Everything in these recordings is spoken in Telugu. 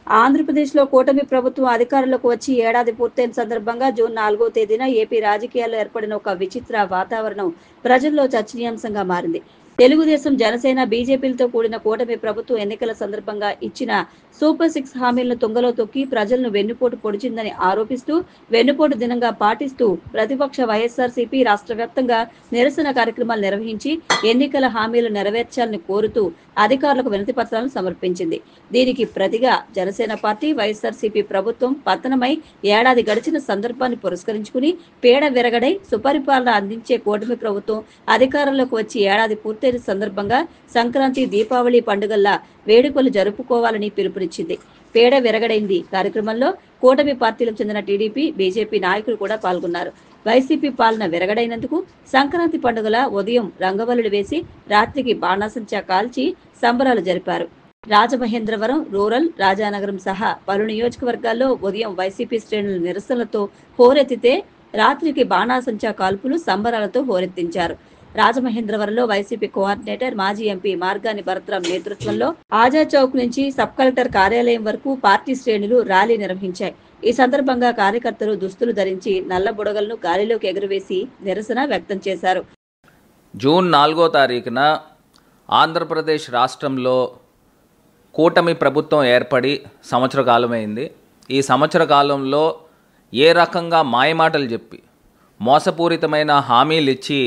ఆంధ్రప్రదేశ్లో కూటమి ప్రభుత్వం అధికారంలోకి వచ్చి ఏడాది పూర్తయిన సందర్భంగా జూన్ 4వ తేదీన ఏపీ రాజకీయాల్లో ఏర్పడిన ఒక విచిత్ర వాతావరణం ప్రజల్లో చర్చనీయాంశంగా మారింది. తెలుగుదేశం, జనసేన, బీజేపీలతో కూడిన కూటమి ప్రభుత్వం ఎన్నికల సందర్భంగా ఇచ్చిన సూపర్ 6 హామీలను తుంగలో తొక్కి ప్రజలను వెన్నుపోటు పొడిచిందని ఆరోపిస్తూ వెన్నుపోటు దినంగా పాటిస్తూ ప్రతిపక్ష వైఎస్ఆర్సీపీ రాష్ట్ర వ్యాప్తంగా నిరసన కార్యక్రమాలు నిర్వహించి ఎన్నికల హామీలు నెరవేర్చాలని కోరుతూ అధికారులకు వినతి పత్రాలను సమర్పించింది. దీనికి ప్రతిగా జనసేన పార్టీ వైఎస్ఆర్సీపీ ప్రభుత్వం పతనమై ఏడాది గడిచిన సందర్భాన్ని పురస్కరించుకుని పీడ విరగడై సుపరిపాలన అందించే కూటమి ప్రభుత్వం అధికారంలోకి వచ్చి ఏడాది పూర్తయిన సందర్భంగా సంక్రాంతి, దీపావళి పండుగల్లా వేడుకలు జరుపుకోవాలని పిలుపునిచ్చింది. పీడ విరగడైంది కార్యక్రమంలో కూటమి పార్టీలకు చెందిన టీడీపీ, బీజేపీ నాయకులు కూడా పాల్గొన్నారు. వైసీపీ పాలన విరగడైనందుకు సంక్రాంతి పండుగల ఉదయం రంగవల్లులు వేసి రాత్రికి బాణాసంచా కాల్చి సంబరాలు జరిపారు. రాజమహేంద్రవరం రూరల్, రాజానగరం సహా పలు నియోజకవర్గాల్లో ఉదయం వైసీపీ శ్రేణుల నిరసనలతో హోరెత్తితే రాత్రికి బాణాసంచా కాల్పులు సంబరాలతో హోరెత్తించారు. రాజమహేంద్రవరంలో వైసీపీ కోఆర్డినేటర్, మాజీ ఎంపీ మార్గాని భరత్రాం నేతృత్వంలో ఆజాద్ చౌక్ నుంచి సబ్ కలెక్టర్ కార్యాలయం వరకు పార్టీ శ్రేణులు ర్యాలీ నిర్వహించాయి. ఈ సందర్భంగా కార్యకర్తలు దుస్తులు ధరించి నల్ల బుడగలను గాలిలోకి ఎగురవేసి నిరసన వ్యక్తం చేశారు. జూన్ 4వ తారీఖున ఆంధ్రప్రదేశ్ రాష్ట్రంలో కూటమి ప్రభుత్వం ఏర్పడి సంవత్సర కాలమైంది. ఈ సంవత్సర కాలంలో ఏ రకంగా మాయమాటలు చెప్పి మోసపూరితమైన హామీలు ఇచ్చి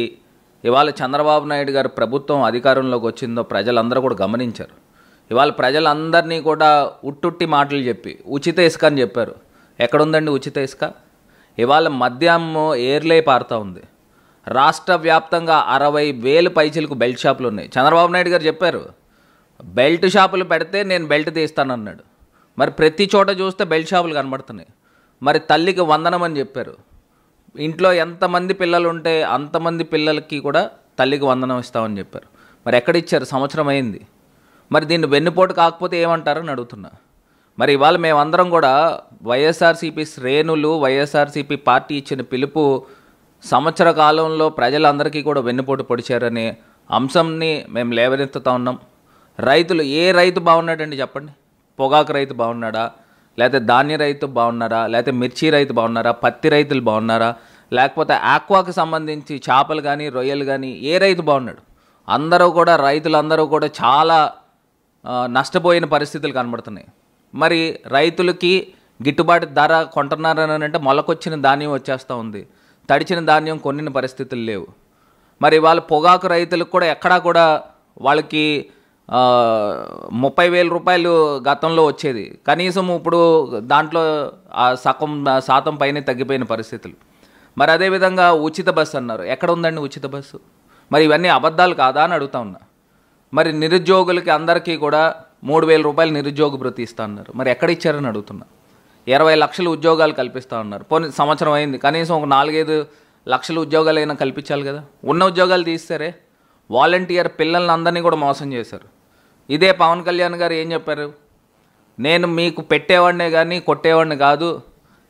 ఇవాళ చంద్రబాబు నాయుడు గారు ప్రభుత్వం అధికారంలోకి వచ్చిందో ప్రజలందరూ కూడా గమనించారు. ఇవాళ ప్రజలందరినీ కూడా ఉట్టుట్టి మాటలు చెప్పి ఉచిత ఇసుక అని చెప్పారు. ఎక్కడుందండి ఉచిత ఇసుక? ఇవాళ మద్యం ఏర్లే పారుతూ ఉంది. రాష్ట్ర వ్యాప్తంగా 60,000 పైచీలకు బెల్ట్ షాపులు ఉన్నాయి. చంద్రబాబు నాయుడు గారు చెప్పారు, బెల్ట్ షాపులు పెడితే నేను బెల్ట్ తీస్తానన్నాడు. మరి ప్రతి చోట చూస్తే బెల్ట్ షాపులు కనబడుతున్నాయి. మరి తల్లికి వందనం అని చెప్పారు. ఇంట్లో ఎంతమంది పిల్లలు ఉంటే అంతమంది పిల్లలకి కూడా తల్లికి వందనం ఇస్తామని చెప్పారు. మరి ఎక్కడిచ్చారు? సంవత్సరం అయింది. మరి దీన్ని వెన్నుపోటు కాకపోతే ఏమంటారని అడుగుతున్నా. మరి ఇవాళ మేమందరం కూడా వైఎస్ఆర్సీపీ శ్రేణులు, వైఎస్ఆర్సీపీ పార్టీ ఇచ్చిన పిలుపు సంవత్సర కాలంలో ప్రజలందరికీ కూడా వెన్నుపోటు పొడిచారనే అంశంని మేము లేవనెత్తుతా ఉన్నాం. రైతులు, ఏ రైతు బాగున్నాడండి చెప్పండి? పొగాకు రైతు బాగున్నాడా? లేకపోతే ధాన్య రైతు బాగున్నారా? లేకపోతే మిర్చి రైతు బాగున్నారా? పత్తి రైతులు బాగున్నారా? లేకపోతే ఆక్వాకి సంబంధించి చేపలు కానీ రొయ్యలు కానీ ఏ రైతు బాగున్నాడు? అందరూ కూడా రైతులందరూ కూడా చాలా నష్టపోయిన పరిస్థితులు కనబడుతున్నాయి. మరి రైతులకి గిట్టుబాటు ధర కొంటున్నారని అంటే మొలకొచ్చిన ధాన్యం వచ్చేస్తూ ఉంది, తడిచిన ధాన్యం కొనిన పరిస్థితులు లేవు. మరి వాళ్ళ పొగాకు రైతులకు కూడా ఎక్కడా కూడా వాళ్ళకి 30,000 రూపాయలు గతంలో వచ్చేది, కనీసం ఇప్పుడు దాంట్లో శాతం పైన తగ్గిపోయిన పరిస్థితులు. మరి అదేవిధంగా ఉచిత బస్సు అన్నారు. ఎక్కడ ఉందండి ఉచిత బస్సు? మరి ఇవన్నీ అబద్ధాలు కాదా అని అడుగుతా ఉన్నా. మరి నిరుద్యోగులకి అందరికీ కూడా 3,000 రూపాయలు నిరుద్యోగ భృతి ఇస్తా అన్నారు. మరి ఎక్కడ ఇచ్చారని అడుగుతున్నా. 20 లక్షల ఉద్యోగాలు కల్పిస్తూ ఉన్నారు. పోనీ సంవత్సరం అయింది, కనీసం ఒక 4-5 లక్షల ఉద్యోగాలు అయినా కల్పించాలి కదా. ఉన్న ఉద్యోగాలు తీస్తారే. వాలంటీర్ పిల్లల్ని అందరినీ కూడా మోసం చేశారు. ఇదే పవన్ కళ్యాణ్ గారు ఏం చెప్పారు? నేను మీకు పెట్టేవాడినే కానీ కొట్టేవాడిని కాదు,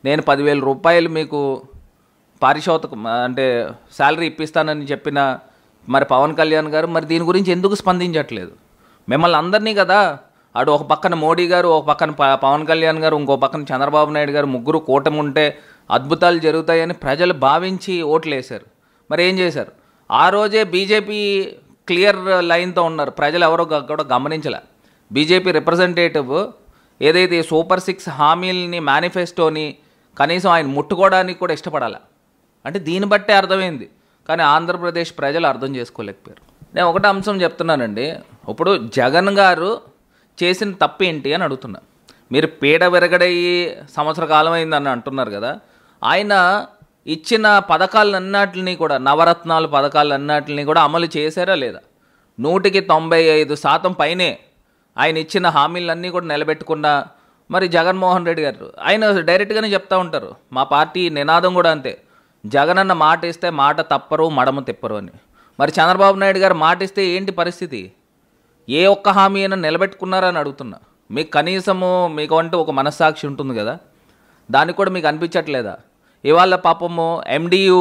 నేను 10,000 రూపాయలు మీకు పారితోషికం అంటే శాలరీ ఇప్పిస్తానని చెప్పిన మరి పవన్ కళ్యాణ్ గారు మరి దీని గురించి ఎందుకు స్పందించట్లేదు? మిమ్మల్ని అందరినీ కదా, అటు ఒక పక్కన మోడీ గారు, ఒక పక్కన పవన్ కళ్యాణ్ గారు, ఇంకో పక్కన చంద్రబాబు నాయుడు గారు, ముగ్గురు కూటమి ఉంటే అద్భుతాలు జరుగుతాయని ప్రజలు భావించి ఓట్లు వేశారు. మరి ఏం చేశారు? ఆ రోజే బీజేపీ క్లియర్ లైన్తో ఉన్నారు. ప్రజలు ఎవరో కూడా గమనించలే. బీజేపీ రిప్రజెంటేటివ్ ఏదైతే సూపర్ 6 హామీలని మేనిఫెస్టోని కనీసం ఆయన ముట్టుకోవడానికి కూడా ఇష్టపడాలి. అంటే దీన్ని బట్టే అర్థమైంది. కానీ ఆంధ్రప్రదేశ్ ప్రజలు అర్థం చేసుకోలేకపోయారు. నేను ఒకటే అంశం చెప్తున్నానండి. ఇప్పుడు జగన్ గారు చేసిన తప్పు ఏంటి అని అడుగుతున్నా. మీరు పీడ విరగడయ్యి సంవత్సర కాలం అయిందని అంటున్నారు కదా. ఆయన ఇచ్చిన పథకాలన్నిటిని కూడా, నవరత్నాల పథకాలన్నిటిని కూడా అమలు చేశారా లేదా? 195% పైనే ఆయన ఇచ్చిన హామీలన్నీ కూడా నిలబెట్టుకున్న మరి జగన్మోహన్ రెడ్డి గారు ఆయన డైరెక్ట్గానే చెప్తూ ఉంటారు. మా పార్టీ నినాదం కూడా అంతే, జగనన్న మాట ఇస్తే మాట తప్పరు, మడమ తిప్పరు అని. మరి చంద్రబాబు నాయుడు గారు మాట ఇస్తే ఏంటి పరిస్థితి? ఏ ఒక్క హామీ అయినా నిలబెట్టుకున్నారని అడుగుతున్నా. మీకు కనీసము మీకు అంటూ ఒక మనస్సాక్షి ఉంటుంది కదా, దానికి కూడా మీకు అనిపించట్లేదా? ఇవాళ పాపము MDU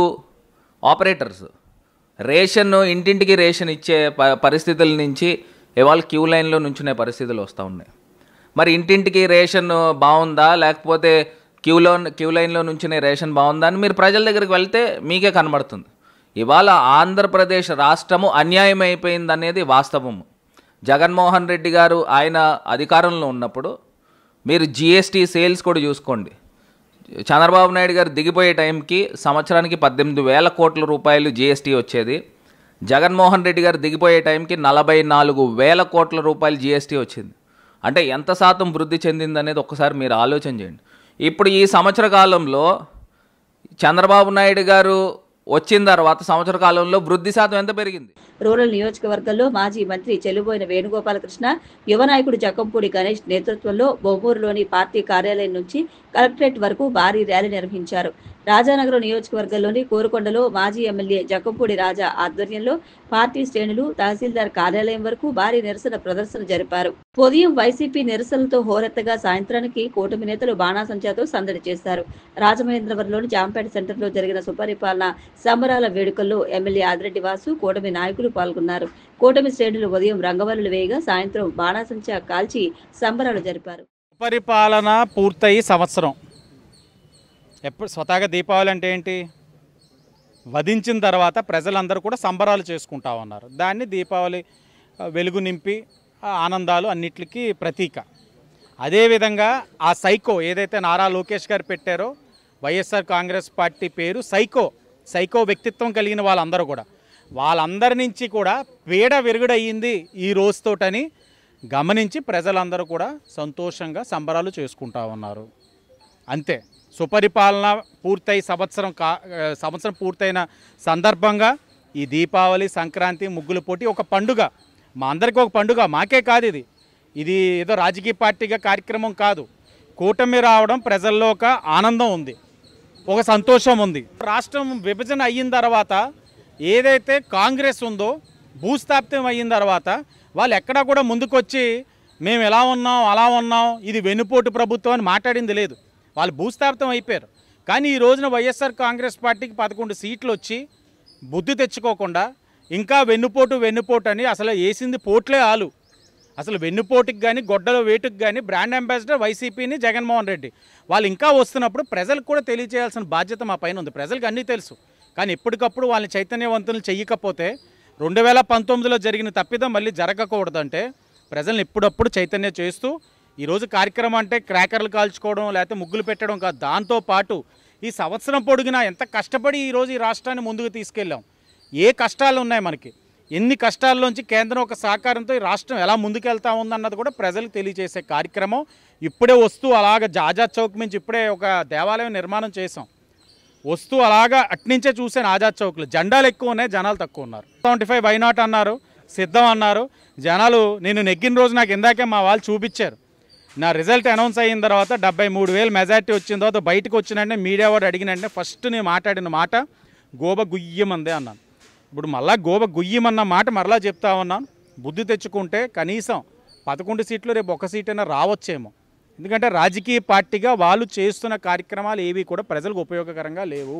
ఆపరేటర్స్ రేషన్, ఇంటింటికి రేషన్ ఇచ్చే పరిస్థితుల నుంచి ఇవాళ క్యూ లైన్లో నుంచునే పరిస్థితులు వస్తూ ఉన్నాయి. మరి ఇంటింటికి రేషన్ బాగుందా, లేకపోతే క్యూ లైన్లో నుంచిన రేషన్ బాగుందా అని మీరు ప్రజల దగ్గరికి వెళ్తే మీకే కనబడుతుంది. ఇవాళ ఆంధ్రప్రదేశ్ రాష్ట్రము అన్యాయం అయిపోయింది అనేది వాస్తవము. జగన్మోహన్ రెడ్డి గారు ఆయన అధికారంలో ఉన్నప్పుడు మీరు జిఎస్టీ సేల్స్ కూడా చూసుకోండి. చంద్రబాబు నాయుడు గారు దిగిపోయే టైంకి సంవత్సరానికి 18,000 కోట్ల రూపాయలు జిఎస్టీ వచ్చేది. జగన్మోహన్ రెడ్డి గారు దిగిపోయే టైంకి 44,000 కోట్ల రూపాయలు జిఎస్టీ వచ్చింది. అంటే ఎంత శాతం వృద్ధి చెందిందనేది ఒక్కసారి మీరు ఆలోచన చేయండి. ఇప్పుడు ఈ సంవత్సర కాలంలో చంద్రబాబు నాయుడు గారు వచ్చిన తర్వాత సంవత్సర కాలంలో వృద్ధి శాతం ఎంత పెరిగింది? రూరల్ నియోజకవర్గంలో మాజీ మంత్రి చెల్లుబోయిన వేణుగోపాలకృష్ణ, యువ నాయకుడు జక్కంపూడి గణేష్ నేతృత్వంలో బొమ్మూరులోని పార్టీ కార్యాలయం నుంచి కలెక్టరేట్ వరకు భారీ ర్యాలీ నిర్వహించారు. రాజానగరం నియోజకవర్గంలోని కోరుకొండలో మాజీ ఎమ్మెల్యే జక్కంపూడి రాజా ఆధ్వర్యంలో పార్టీ శ్రేణులు తహసీల్దార్ కార్యాలయం వరకు భారీ నిరసన ప్రదర్శన జరిపారు. ఉదయం వైసీపీ నిరసనలతో హోరెత్తగా సాయంత్రానికి కూటమి నేతలు బాణాసంచాతో సందడి చేశారు. రాజమహేంద్రవరంలోని జాంపేట సెంటర్లో జరిగిన సుపరిపాలన సంబరాల వేడుకల్లో ఎమ్మెల్యే ఆదిరెడ్డి వాసు, కూటమి నాయకులు పాల్గొన్నారు. కూటమి శ్రేణులు ఉదయం రంగవల్లులు వేయగా సాయంత్రం బాణాసంచా కాల్చి సంబరాలు జరిపారు. సుపరిపాలన పూర్తయి సంవత్సరం. ఎప్పుడు స్వతహాగా దీపావళి అంటే ఏంటి? వధించిన తర్వాత ప్రజలందరూ కూడా సంబరాలు చేసుకుంటా ఉన్నారు. దాన్ని దీపావళి వెలుగు నింపి ఆనందాలు అన్నిటికీ ప్రతీక. అదేవిధంగా ఆ సైకో ఏదైతే నారా లోకేష్ గారు పెట్టారో, వైఎస్ఆర్ కాంగ్రెస్ పార్టీ పేరు సైకో వ్యక్తిత్వం కలిగిన వాళ్ళందరి నుంచి కూడా పీడ విరుగుడయ్యింది ఈ రోజుతోటని గమనించి ప్రజలందరూ కూడా సంతోషంగా సంబరాలు చేసుకుంటా ఉన్నారు. అంతే. సుపరిపాలన పూర్తయి సంవత్సరం పూర్తయిన సందర్భంగా ఈ దీపావళి, సంక్రాంతి, ముగ్గుల పోటీ ఒక పండుగ. మా అందరికీ ఒక పండుగ. మాకే కాదు ఇది ఏదో రాజకీయ పార్టీగా కార్యక్రమం కాదు. కూటమి రావడం ప్రజల్లో ఒక ఆనందం ఉంది, ఒక సంతోషం ఉంది. రాష్ట్రం విభజన అయిన తర్వాత ఏదైతే కాంగ్రెస్ ఉందో భూస్థాపితం అయిన తర్వాత వాళ్ళు ఎక్కడా కూడా ముందుకొచ్చి మేము ఎలా ఉన్నాం అలా ఉన్నాం, ఇది వెన్నుపోటు ప్రభుత్వం అని మాట్లాడింది లేదు. వాళ్ళు భూస్థాపితం అయిపోయారు. కానీ ఈ రోజున వైఎస్ఆర్ కాంగ్రెస్ పార్టీకి 11 సీట్లు వచ్చి బుద్ధి తెచ్చుకోకుండా ఇంకా వెన్నుపోటు అని అసలు వేసింది పోట్లే ఆలు. అసలు వెన్నుపోటుకి కానీ గొడ్డల వేటుకు కానీ బ్రాండ్ అంబాసిడర్ వైసీపీని జగన్మోహన్ రెడ్డి. వాళ్ళు ఇంకా వస్తున్నప్పుడు ప్రజలకు కూడా తెలియజేయాల్సిన బాధ్యత మా పైన ఉంది. ప్రజలకు అన్నీ తెలుసు. కానీ ఎప్పటికప్పుడు వాళ్ళని చైతన్యవంతులు చెయ్యకపోతే 2019లో జరిగిన తప్పిదం మళ్ళీ జరగకూడదంటే ప్రజల్ని ఎప్పుడప్పుడు చైతన్యం చేస్తూ ఈరోజు కార్యక్రమం అంటే క్రాకర్లు కాల్చుకోవడం లేకపోతే ముగ్గులు పెట్టడం కాదు. దాంతోపాటు ఈ సంవత్సరం పొడిగినా ఎంత కష్టపడి ఈరోజు ఈ రాష్ట్రాన్ని ముందుకు తీసుకెళ్ళాం. ఏ కష్టాలు ఉన్నాయి మనకి, ఎన్ని కష్టాల్లోంచి కేంద్రం ఒక సహకారంతో ఈ రాష్ట్రం ఎలా ముందుకెళ్తా ఉందన్నది కూడా ప్రజలకు తెలియజేసే కార్యక్రమం. ఇప్పుడే వస్తూ అలాగ ఆజాద్ చౌక్ నుంచి ఇప్పుడే ఒక దేవాలయం నిర్మాణం చేసాం. వస్తూ అలాగా అట్నుంచే చూసాను ఆజాద్ చౌక్లో జెండాలు ఎక్కువ ఉన్నాయి, జనాలు తక్కువ ఉన్నారు. 75 వై నాట్ అన్నారు, సిద్ధం అన్నారు జనాలు. నేను నెగ్గిన రోజు నాకు ఇందాకే మా వాళ్ళు చూపించారు. నా రిజల్ట్ అనౌన్స్ అయిన తర్వాత 73,000 మెజార్టీ వచ్చిన తర్వాత బయటకు వచ్చినంటే మీడియా వాడు అడిగినంటే ఫస్ట్ నేను మాట్లాడిన మాట గోబ గుయ్యమందే అన్నాను. ఇప్పుడు మళ్ళీ గోబ గుయ్యమన్న మాట మరలా చెప్తా ఉన్నాను. బుద్ధి తెచ్చుకుంటే కనీసం 11 సీట్లు రేపు 1 సీట్ అయినా రావచ్చేమో. ఎందుకంటే రాజకీయ పార్టీగా వాళ్ళు చేస్తున్న కార్యక్రమాలు ఏవి కూడా ప్రజలకు ఉపయోగకరంగా లేవు.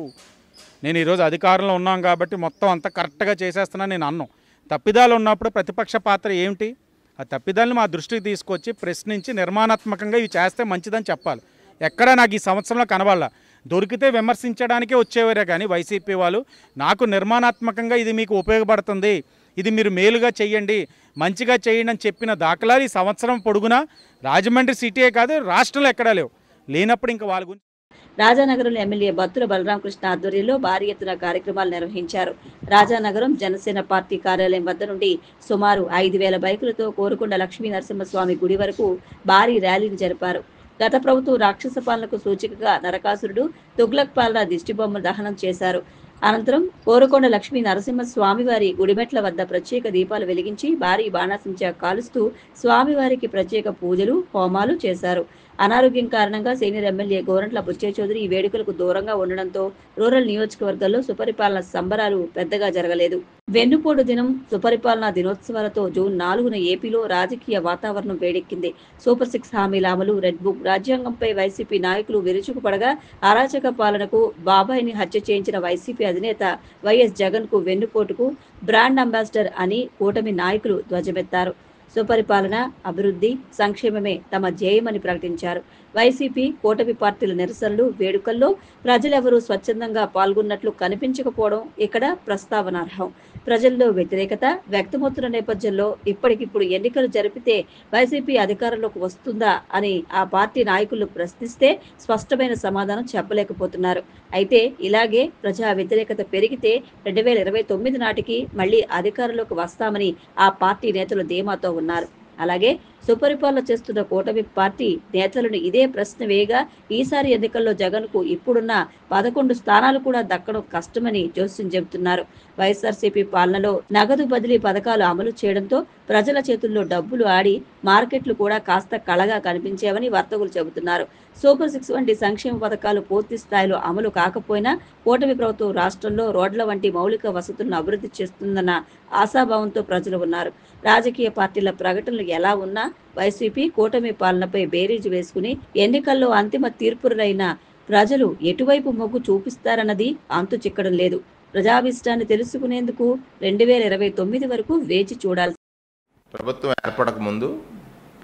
నేను ఈరోజు అధికారంలో ఉన్నాం కాబట్టి మొత్తం అంతా కరెక్ట్గా చేసేస్తున్నాను నేను అన్నాను. తప్పిదాలు ఉన్నప్పుడు ప్రతిపక్ష పాత్ర ఏమిటి? ఆ తప్పిదాలను మా దృష్టికి తీసుకొచ్చి ప్రశ్నించి నిర్మాణాత్మకంగా ఇవి చేస్తే మంచిదని చెప్పాలి. ఎక్కడా నాకు ఈ సంవత్సరంలో కనబడాల. దొరికితే విమర్శించడానికే వచ్చేవారే కానీ వైసీపీ వాళ్ళు నాకు నిర్మాణాత్మకంగా ఇది మీకు ఉపయోగపడుతుంది, ఇది మీరు మేలుగా చేయండి, మంచిగా చేయండి అని చెప్పిన దాఖలాలు ఈ సంవత్సరం పొడుగునా రాజమండ్రి సిటీయే కాదు రాష్ట్రంలో ఎక్కడా లేవు. లేనప్పుడు ఇంకా వాళ్ళ గురించి. రాజానగరంలో ఎమ్మెల్యే బత్తుల బలరామకృష్ణ ఆధ్వర్యంలో భారీ ఎత్తున కార్యక్రమాలు నిర్వహించారు. రాజానగరం జనసేన పార్టీ కార్యాలయం వద్ద నుండి సుమారు 5,000 బైకులతో కోరుకొండ లక్ష్మీ నరసింహస్వామి గుడి వరకు భారీ ర్యాలీని జరిపారు. గత ప్రభుత్వం రాక్షస పాలనకు సూచికగా నరకాసురుడు, తుగ్లక్ పాలన దిష్టిబొమ్మ దహనం చేశారు. అనంతరం కోరుకొండ లక్ష్మీ నరసింహ స్వామివారి గుడిమెట్ల వద్ద ప్రత్యేక దీపాలు వెలిగించి భారీ బాణాసంచా కాలుస్తూ స్వామివారికి ప్రత్యేక పూజలు, హోమాలు చేశారు. అనారోగ్యం కారణంగా సీనియర్ ఎమ్మెల్యే గోరంట్ల బుచ్చయ్య చౌదరి ఈ వేడుకలకు దూరంగా ఉండడంతో రూరల్ నియోజకవర్గాల్లో సుపరిపాలన సంబరాలు పెద్దగా జరగలేదు. వెన్నుపోటు దినం, సుపరిపాలనా దినోత్సవాలతో జూన్ 4న ఏపీలో రాజకీయ వాతావరణం వేడెక్కింది. సూపర్ 6 హామీల అమలు, రెడ్ బుక్, రాజ్యాంగంపై వైసీపీ నాయకులు విరుచుకుపడగా అరాచక పాలనకు బాబాయిని హత్య చేయించిన వైసీపీ అధినేత వైఎస్ జగన్ కు వెన్నుపోటుకు బ్రాండ్ అంబాసిడర్ అని కూటమి నాయకులు ధ్వజమెత్తారు. సుపరిపాలన, అభివృద్ధి, సంక్షేమమే తమ ధ్యేయమని ప్రకటించారు. వైసీపీ, కూటమి పార్టీల నిరసనలు, వేడుకల్లో ప్రజలెవరూ స్వచ్ఛందంగా పాల్గొన్నట్లు కనిపించకపోవడం ఇక్కడ ప్రస్తావనార్హం. ప్రజల్లో వ్యతిరేకత వ్యక్తమవుతున్న నేపథ్యంలో ఇప్పటికిప్పుడు ఎన్నికలు జరిపితే వైసీపీ అధికారంలోకి వస్తుందా అని ఆ పార్టీ నాయకులు ప్రశ్నిస్తే స్పష్టమైన సమాధానం చెప్పలేకపోతున్నారు. అయితే ఇలాగే ప్రజా వ్యతిరేకత పెరిగితే 2029 నాటికి మళ్లీ అధికారంలోకి వస్తామని ఆ పార్టీ నేతలు ధీమాతో ఉన్నారు. అలాగే సుపరిపాలన చేస్తున్న కూటమి పార్టీ నేతలను ఇదే ప్రశ్న వేయగా ఈసారి ఎన్నికల్లో జగన్కు ఇప్పుడున్న 11 స్థానాలు కూడా దక్కడం కష్టమని జోస్యం చెబుతున్నారు. వైఎస్ఆర్సీపీ పాలనలో నగదు బదిలీ పథకాలు అమలు చేయడంతో ప్రజల చేతుల్లో డబ్బులు ఆడి మార్కెట్లు కూడా కాస్త కళగా కనిపించేవని వర్తకులు చెబుతున్నారు. సూపర్ 6 వంటి సంక్షేమ పథకాలు పూర్తి స్థాయిలో అమలు కాకపోయినా కూటమి ప్రభుత్వం రాష్ట్రంలో రోడ్ల వంటి మౌలిక వసతులను అభివృద్ధి చేస్తుందన్న ఆశాభావంతో ప్రజలు ఉన్నారు. రాజకీయ పార్టీల ప్రకటనలు ఎలా ఉన్నా వైసీపీ కూటమి పాలనపై బేరీజు వేసుకుని ఎన్నికల్లో అంతిమ తీర్పులైన ప్రజలు ఎటువైపు మొగ్గు చూపిస్తారన్నది అంతు చిక్కడం లేదు. ప్రజాభిష్టాన్ని తెలుసుకునేందుకు 2029 వరకు వేచి చూడాలి. ప్రభుత్వం ఏర్పడక ముందు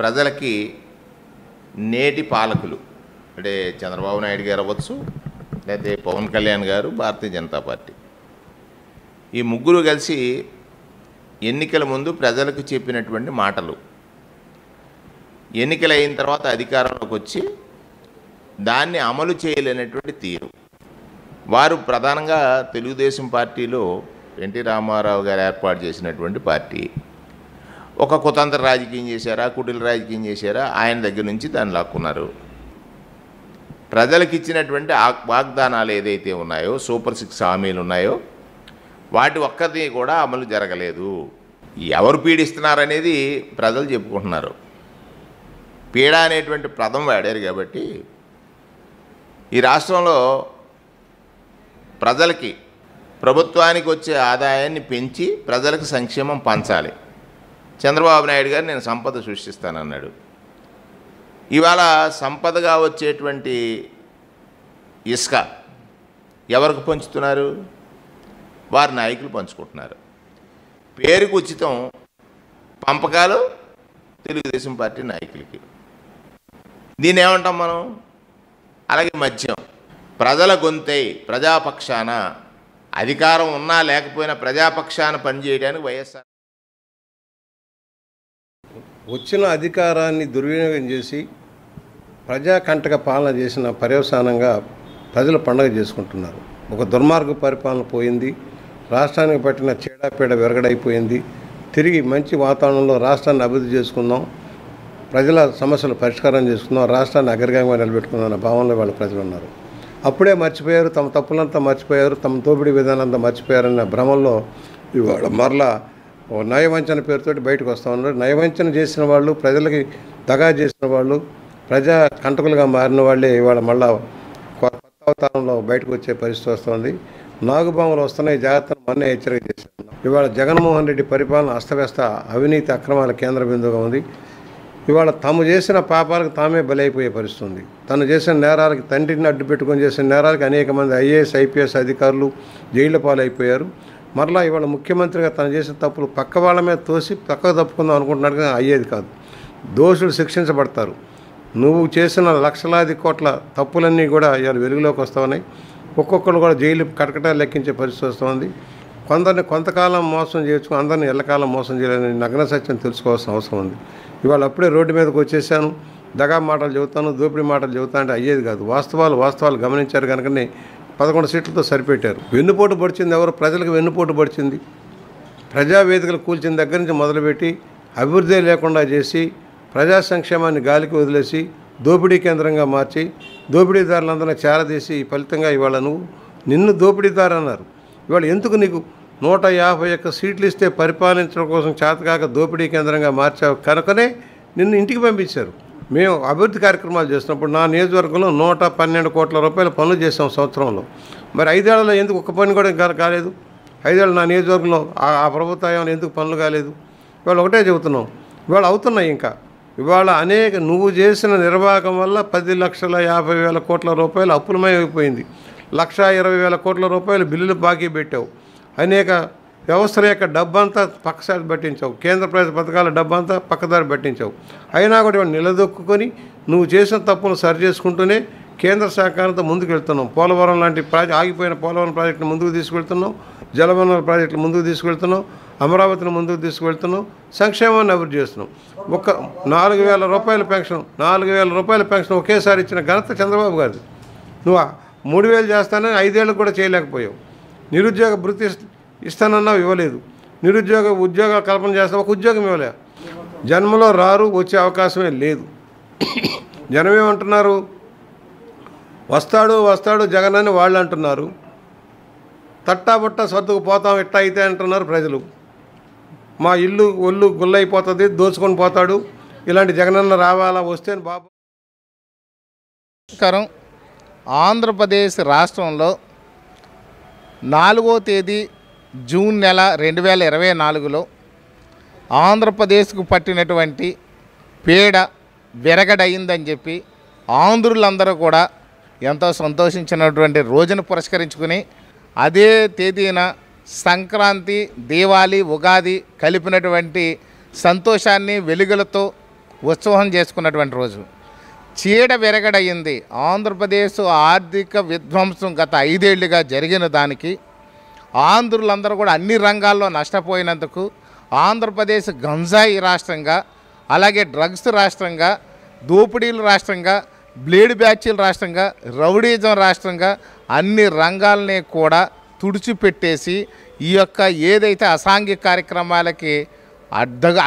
ప్రజలకి నేటి పాలకులు అంటే చంద్రబాబు నాయుడు గారు అవ్వచ్చు, లేకపోతే పవన్ కళ్యాణ్ గారు, భారతీయ జనతా పార్టీ, ఈ ముగ్గురు కలిసి ఎన్నికల ముందు ప్రజలకు చెప్పినటువంటి మాటలు, ఎన్నికలు అయిన తర్వాత అధికారంలోకి వచ్చి దాన్ని అమలు చేయలేనటువంటి తీరు. వారు ప్రధానంగా తెలుగుదేశం పార్టీలో ఎన్టీ రామారావు గారు ఏర్పాటు చేసినటువంటి పార్టీ. ఒక కుతంత్ర రాజకీయం చేశారా, కుటిల రాజకీయం చేశారా, ఆయన దగ్గర నుంచి దాన్ని లాక్కున్నారు. ప్రజలకు ఇచ్చినటువంటి వాగ్దానాలు ఏదైతే ఉన్నాయో, సూపర్ 6 హామీలు ఉన్నాయో, వాటి ఒక్కటి కూడా అమలు జరగలేదు. ఎవరు పీడిస్తున్నారనేది ప్రజలు చెప్పుకుంటున్నారు. పీడ అనేటువంటి పదం వాడారు కాబట్టి ఈ రాష్ట్రంలో ప్రజలకి, ప్రభుత్వానికి వచ్చే ఆదాయాన్ని పెంచి ప్రజలకు సంక్షేమం పంచాలి. చంద్రబాబు నాయుడు గారు నేను సంపద సృష్టిస్తానన్నాడు. ఇవాళ సంపదగా వచ్చేటువంటి ఇసుక ఎవరికి పంచుతున్నారు? వారి నాయకులు పంచుకుంటున్నారు. పేరుకు ఉచితం, పంపకాలు తెలుగుదేశం పార్టీ నాయకులకి. దీన్ని ఏమంటాం మనం? అలాగే మద్యం, ప్రజల గొంతై ప్రజాపక్షాన, అధికారం ఉన్నా లేకపోయినా ప్రజాపక్షాన పనిచేయడానికి వైఎస్ఆర్ వచ్చిన అధికారాన్ని దుర్వినియోగం చేసి ప్రజాకంటక పాలన చేసిన పర్యవసానంగా ప్రజలు పండగ చేసుకుంటున్నారు. ఒక దుర్మార్గ పరిపాలన పోయింది. రాష్ట్రానికి పట్టిన చీడపీడ విరగడైపోయింది. తిరిగి మంచి వాతావరణంలో రాష్ట్రాన్ని అభివృద్ధి చేసుకుందాం, ప్రజల సమస్యలు పరిష్కారం చేసుకుందాం, రాష్ట్రాన్ని అగ్రగామిగా నిలబెట్టుకుందాం అన్న భావనలో వాళ్ళ ప్రజలు ఉన్నారు. అప్పుడే మర్చిపోయారు, తమ తప్పులంతా మర్చిపోయారు, తమ దోపిడీ విధానంతా మర్చిపోయారన్న భ్రమంలో ఇవాళ మరలా నయవంచన పేరుతోటి బయటకు వస్తూ ఉన్నారు. నయవంచన చేసిన వాళ్ళు, ప్రజలకి దగా చేసిన వాళ్ళు, ప్రజా కంటకులుగా మారిన వాళ్ళే ఇవాళ మళ్ళా కొత్త అవతారంలో బయటకు వచ్చే పరిస్థితి వస్తుంది. నాగుబాములు వస్తున్నాయి, జాగ్రత్తను మొన్నే హెచ్చరిక చేశారు. ఇవాళ జగన్మోహన్ రెడ్డి పరిపాలన అస్తవ్యస్త, అవినీతి అక్రమాల కేంద్ర బిందువుగా ఉంది. ఇవాళ తాము చేసిన పాపాలకు తామే బలైపోయే పరిస్థితి ఉంది. తను చేసిన నేరాలకి, తండ్రిని అడ్డు పెట్టుకొని చేసిన నేరాలకి అనేక మంది ఐఏఎస్, ఐపీఎస్ అధికారులు జైళ్ల పాలైపోయారు. మరలా ఇవాళ ముఖ్యమంత్రిగా తను చేసిన తప్పులు పక్క వాళ్ళ మీద తోసి పక్కకు తప్పుకుందాం అనుకుంటున్నాడు, కానీ అయ్యేది కాదు. దోషులు శిక్షించబడతారు. నువ్వు చేసిన లక్షలాది కోట్ల తప్పులన్నీ కూడా ఇవాళ వెలుగులోకి వస్తాయి. ఒక్కొక్కరు కూడా జైలు కటకటాలు లెక్కించే పరిస్థితి వస్తుంది. కొందరిని కొంతకాలం మోసం చేయొచ్చు, అందరిని ఎల్లకాలం మోసం చేయాలని నగ్న సత్యం తెలుసుకోవాల్సిన అవసరం ఉంది. ఇవాళ అప్పుడే రోడ్డు మీదకి వచ్చేసాను, దగా మాటలు చెబుతాను, దోపిడీ మాటలు చెబుతా అంటే అయ్యేది కాదు. వాస్తవాలు గమనించారు కనుకనే 11 సీట్లతో సరిపెట్టారు. వెన్నుపోటు పడిచింది ఎవరు? ప్రజలకు వెన్నుపోటు పడిచింది. ప్రజావేదికలు కూల్చిన దగ్గర నుంచి మొదలుపెట్టి అభివృద్ధి లేకుండా చేసి ప్రజా సంక్షేమాన్ని గాలికి వదిలేసి దోపిడీ కేంద్రంగా మార్చి దోపిడీదారులందరినీ చేరదీసి ఫలితంగా ఇవాళ నిన్ను దోపిడీదారు అన్నారు. ఇవాళ ఎందుకు నీకు 151 సీట్లు ఇస్తే పరిపాలించడం కోసం చేతకాక దోపిడీ కేంద్రంగా మార్చావు కనుకనే నిన్ను ఇంటికి పంపించారు. మేము అభివృద్ధి కార్యక్రమాలు చేసినప్పుడు నా నియోజకవర్గంలో 112 కోట్ల రూపాయల పనులు చేసాం సంవత్సరంలో. మరి 5 ఏళ్లలో ఎందుకు ఒక్క పని కూడా కాలేదు? 5 ఏళ్ళు నా నియోజకవర్గంలో ఆ ప్రభుత్వం ఎందుకు పనులు కాలేదు? ఇవాళ ఒకటే చెబుతున్నాం, ఇవాళ అవుతున్నాయి. ఇంకా ఇవాళ నువ్వు చేసిన నిర్వాహకం వల్ల 10,50,000 కోట్ల రూపాయలు అప్పులమై అయిపోయింది. 1,20,000 కోట్ల రూపాయలు బిల్లులు బాకీ పెట్టావు. అనేక వ్యవస్థల యొక్క డబ్బంతా పక్కసారి పట్టించావు, కేంద్ర ప్రభుత్వ పథకాల డబ్బంతా పక్కదారి పట్టించావు. అయినా కూడా ఇవాళ నిలదొక్కుని నువ్వు చేసిన తప్పును సరి చేసుకుంటూనే కేంద్ర సహకారంతో ముందుకు వెళ్తున్నాం. పోలవరం లాంటి ఆగిపోయిన పోలవరం ప్రాజెక్టును ముందుకు తీసుకువెళ్తున్నాం, జలవనరుల ప్రాజెక్టులు ముందుకు తీసుకువెళ్తున్నాం, అమరావతిని ముందుకు తీసుకువెళ్తున్నాం, సంక్షేమాన్ని అభివృద్ధి చేస్తున్నాం. 4,000 రూపాయల పెన్షన్ 4,000 రూపాయల పెన్షన్ ఒకేసారి ఇచ్చిన ఘనత చంద్రబాబు గారిది. నువ్వు 3,000 చేస్తానని 5 ఏళ్ళకు కూడా చేయలేకపోయావు. నిరుద్యోగ భృతి ఇస్తానన్నావు, ఇవ్వలేదు. ఉద్యోగాల కల్పన చేస్తావు, ఒక ఉద్యోగం ఇవ్వలేదు. జన్మలో రారు, వచ్చే అవకాశమే లేదు. జనమేమంటున్నారు, వస్తాడు జగన్ అని వాళ్ళు అంటున్నారు. తట్టాబుట్ట సర్దుకు పోతాం ఎట్లా అయితే అంటున్నారు ప్రజలు. మా ఒళ్ళు గుల్లైపోతుంది, దోచుకొని పోతాడు, ఇలాంటి జగనన్న రావాలా వస్తే బాబు. ఆంధ్రప్రదేశ్ రాష్ట్రంలో 4వ తేదీ జూన్ నెల 2024లో ఆంధ్రప్రదేశ్కు పట్టినటువంటి పీడ విరగడయిందని చెప్పి ఆంధ్రులందరూ కూడా ఎంతో సంతోషించినటువంటి రోజును పురస్కరించుకుని అదే తేదీన సంక్రాంతి, దీవాళి, ఉగాది కలిపినటువంటి సంతోషాన్ని వెలుగులతో ఉత్సవం చేసుకున్నటువంటి రోజు. చీడ విరగడయింది. ఆంధ్రప్రదేశ్ ఆర్థిక విధ్వంసం గత 5 ఏళ్లుగా జరిగిన దానికి ఆంధ్రులందరూ కూడా అన్ని రంగాల్లో నష్టపోయినందుకు ఆంధ్రప్రదేశ్ గంజాయి రాష్ట్రంగా, అలాగే డ్రగ్స్ రాష్ట్రంగా, దోపిడీల రాష్ట్రంగా, బ్లేడ్ బ్యాచీల రాష్ట్రంగా, రౌడీజం రాష్ట్రంగా అన్ని రంగాలని కూడా తుడిచిపెట్టేసి ఈ యొక్క ఏదైతే అసాంఘిక కార్యక్రమాలకి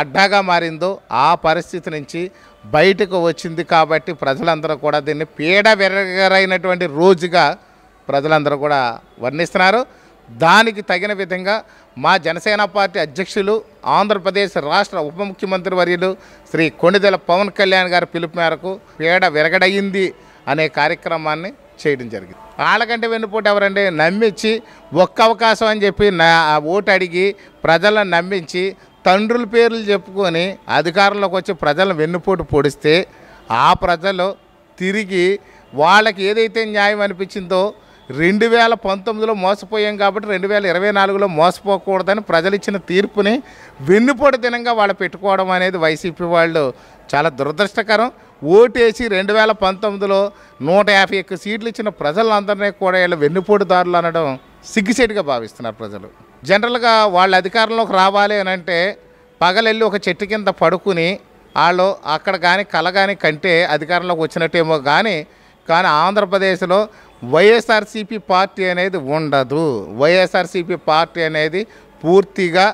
అడ్డాగా మారిందో ఆ పరిస్థితి నుంచి బయటకు వచ్చింది. కాబట్టి ప్రజలందరూ కూడా దీన్ని పీడ విరగరైనటువంటి రోజుగా ప్రజలందరూ కూడా వర్ణిస్తున్నారు. దానికి తగిన విధంగా మా జనసేన పార్టీ అధ్యక్షులు, ఆంధ్రప్రదేశ్ రాష్ట్ర ఉప ముఖ్యమంత్రి వర్యులు శ్రీ కొణిదెల పవన్ కళ్యాణ్ గారి పిలుపు మేరకు పీడ విరగడయింది అనే కార్యక్రమాన్ని చేయడం జరిగింది. వాళ్ళకంటే వెన్నుపోటు ఎవరండి? నమ్మించి ఒక్క అవకాశం అని చెప్పి ఓటు అడిగి ప్రజలను నమ్మించి తండ్రుల పేర్లు చెప్పుకొని అధికారంలోకి వచ్చి ప్రజలను వెన్నుపోటు పొడిస్తే ఆ ప్రజలు తిరిగి వాళ్ళకి ఏదైతే న్యాయం అనిపించిందో 2019లో మోసపోయాం కాబట్టి 2024లో మోసపోకూడదని ప్రజలు ఇచ్చిన తీర్పుని వెన్నుపోటు దినంగా వాళ్ళు పెట్టుకోవడం అనేది వైసీపీ వాళ్ళు చాలా దురదృష్టకరం. ఓటేసి 2019లో 150 ఎక్కువ సీట్లు ఇచ్చిన ప్రజలందరినీ కూడా వీళ్ళు వెన్నుపోటుదారులు అనడం సిగ్గుచేటుగా భావిస్తున్నారు ప్రజలు. జనరల్గా వాళ్ళ అధికారంలోకి రావాలి అని అంటే పగలెళ్ళి ఒక చెట్టు కింద పడుకుని వాళ్ళు అక్కడ కానీ కల కానీ కంటే అధికారంలోకి వచ్చినట్టేమో కానీ ఆంధ్రప్రదేశ్లో వైఎస్ఆర్సీపీ పార్టీ అనేది ఉండదు. వైఎస్ఆర్సీపీ పార్టీ అనేది పూర్తిగా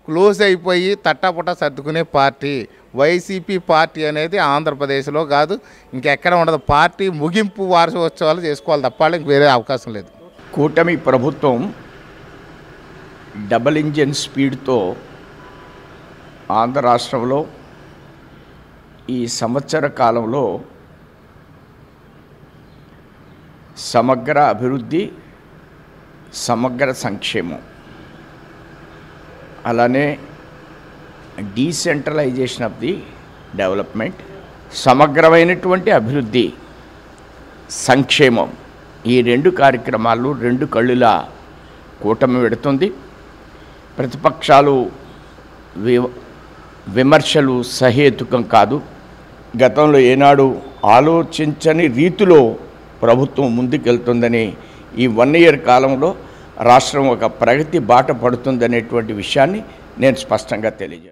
క్లోజ్ అయిపోయి తట్టాపుట్ట సర్దుకునే పార్టీ. వైసీపీ పార్టీ అనేది ఆంధ్రప్రదేశ్లో కాదు, ఇంకెక్కడ ఉండదు. పార్టీ ముగింపు వార్షికోత్సవాలు చేసుకోవాలి తప్ప ఇంక వేరే అవకాశం లేదు. కూటమి ప్రభుత్వం డబుల్ ఇంజిన్ స్పీడ్తో ఆంధ్ర రాష్ట్రంలో ఈ సంవత్సర కాలంలో సమగ్ర అభివృద్ధి, సమగ్ర సంక్షేమం, అలానే డీసెంట్రలైజేషన్ ఆఫ్ ది డెవలప్మెంట్, సమగ్రమైనటువంటి అభివృద్ధి, సంక్షేమం, ఈ 2 కార్యక్రమాలు 2 కళ్ళులా కూటమి పెడుతుంది. ప్రతిపక్షాలు విమర్శలు సహేతుకం కాదు. గతంలో ఏనాడు ఆలోచించని రీతిలో ప్రభుత్వం ముందుకెళ్తుందని ఈ 1 ఇయర్ కాలంలో రాష్ట్రం ఒక ప్రగతి బాట పడుతుందనేటువంటి విషయాన్ని నేను స్పష్టంగా తెలియజేస్తాను.